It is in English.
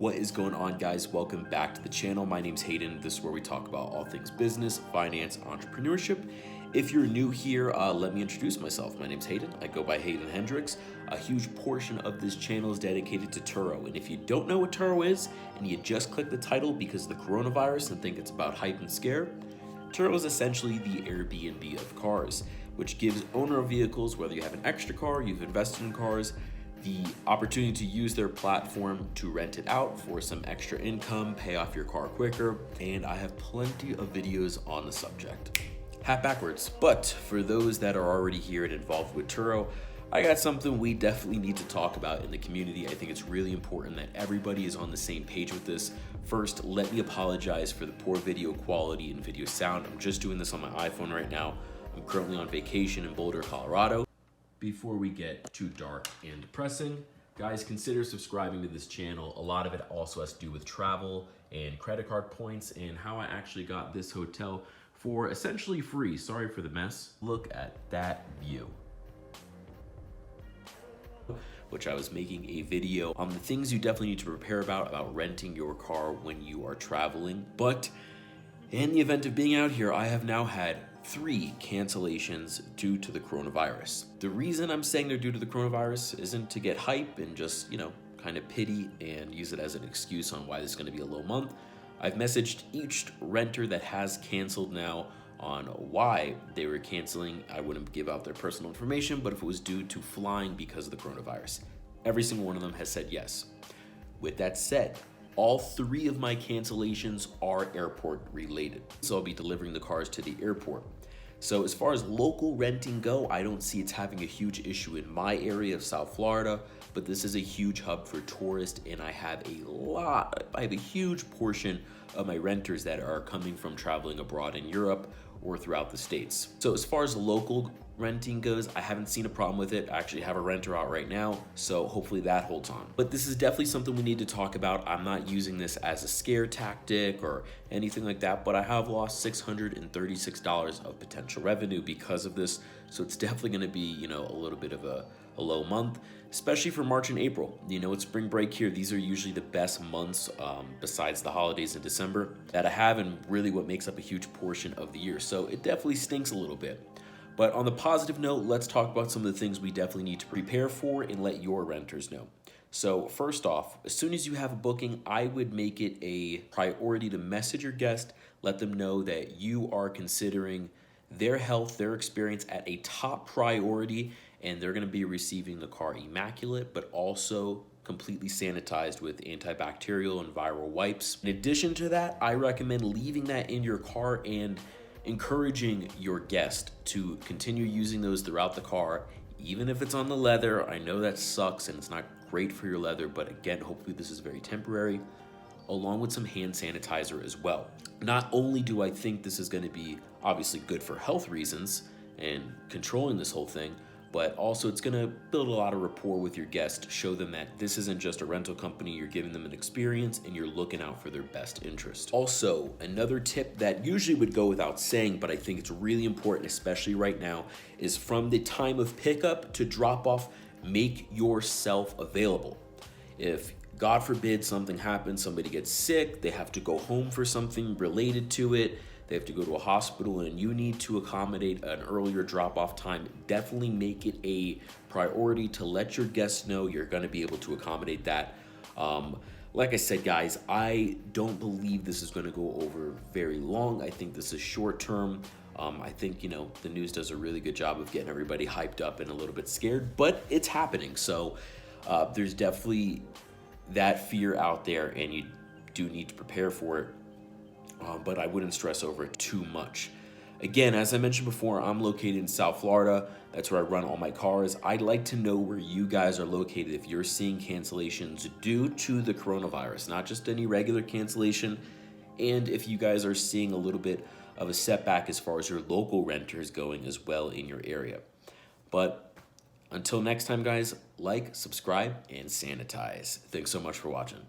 What is going on, guys? Welcome back to the channel. My name's Hayden. This is where we talk about all things business, finance, entrepreneurship. If you're new here, let me introduce myself. My name's Hayden. I go by Hayden Hendricks. A huge portion of this channel is dedicated to Turo. And if you don't know what Turo is, and you just click the title because of the coronavirus and think it's about hype and scare, Turo is essentially the Airbnb of cars, which gives owner of vehicles, whether you have an extra car, you've invested in cars, the opportunity to use their platform to rent it out for some extra income, pay off your car quicker, and I have plenty of videos on the subject. Hat backwards, but for those that are already here and involved with Turo, I got something we definitely need to talk about in the community. I think it's really important that everybody is on the same page with this. First, let me apologize for the poor video quality and video sound. I'm just doing this on my iPhone right now. I'm currently on vacation in Boulder, Colorado. Before we get too dark and depressing, guys, consider subscribing to this channel. A lot of it also has to do with travel and credit card points and how I actually got this hotel for essentially free. Sorry for the mess. Look at that view. Which I was making a video on the things you definitely need to prepare about renting your car when you are traveling. But in the event of being out here, I have now had 3 cancellations due to the coronavirus. The reason I'm saying they're due to the coronavirus isn't to get hype and just, kind of pity and use it as an excuse on why this is going to be a low month. I've messaged each renter that has canceled now on why they were canceling. I wouldn't give out their personal information, but if it was due to flying because of the coronavirus. Every single one of them has said yes. With that said, all 3 of my cancellations are airport related. So I'll be delivering the cars to the airport. So as far as local renting go, I don't see it's having a huge issue in my area of South Florida, but this is a huge hub for tourists, and I have a huge portion of my renters that are coming from traveling abroad in Europe or throughout the States. So as far as local renting goes, I haven't seen a problem with it. I actually have a renter out right now, so hopefully that holds on. But this is definitely something we need to talk about. I'm not using this as a scare tactic or anything like that, but I have lost $636 of potential revenue because of this. So it's definitely gonna be, a little bit of a low month, especially for March and April. It's spring break here. These are usually the best months besides the holidays in December that I have, and really what makes up a huge portion of the year. So it definitely stinks a little bit. But on the positive note, let's talk about some of the things we definitely need to prepare for and let your renters know. So first off, as soon as you have a booking, I would make it a priority to message your guest, let them know that you are considering their health, their experience at a top priority, and they're gonna be receiving the car immaculate, but also completely sanitized with antibacterial and viral wipes. In addition to that, I recommend leaving that in your car and encouraging your guest to continue using those throughout the car, even if it's on the leather. I know that sucks and it's not great for your leather, but again, hopefully this is very temporary, along with some hand sanitizer as well. Not only do I think this is going to be obviously good for health reasons and controlling this whole thing, but also it's gonna build a lot of rapport with your guest, show them that this isn't just a rental company, you're giving them an experience and you're looking out for their best interest. Also, another tip that usually would go without saying, but I think it's really important, especially right now, is from the time of pickup to drop off, make yourself available. If, God forbid, something happens, somebody gets sick, they have to go home for something related to it, they have to go to a hospital and you need to accommodate an earlier drop-off time, definitely make it a priority to let your guests know you're gonna be able to accommodate that. Like I said, guys, I don't believe this is gonna go over very long. I think this is short-term. I think, the news does a really good job of getting everybody hyped up and a little bit scared, but it's happening. So there's definitely that fear out there and you do need to prepare for it. But I wouldn't stress over it too much. Again, as I mentioned before, I'm located in South Florida. That's where I run all my cars. I'd like to know where you guys are located if you're seeing cancellations due to the coronavirus, not just any regular cancellation, and if you guys are seeing a little bit of a setback as far as your local renters going as well in your area. But until next time, guys, like, subscribe, and sanitize. Thanks so much for watching.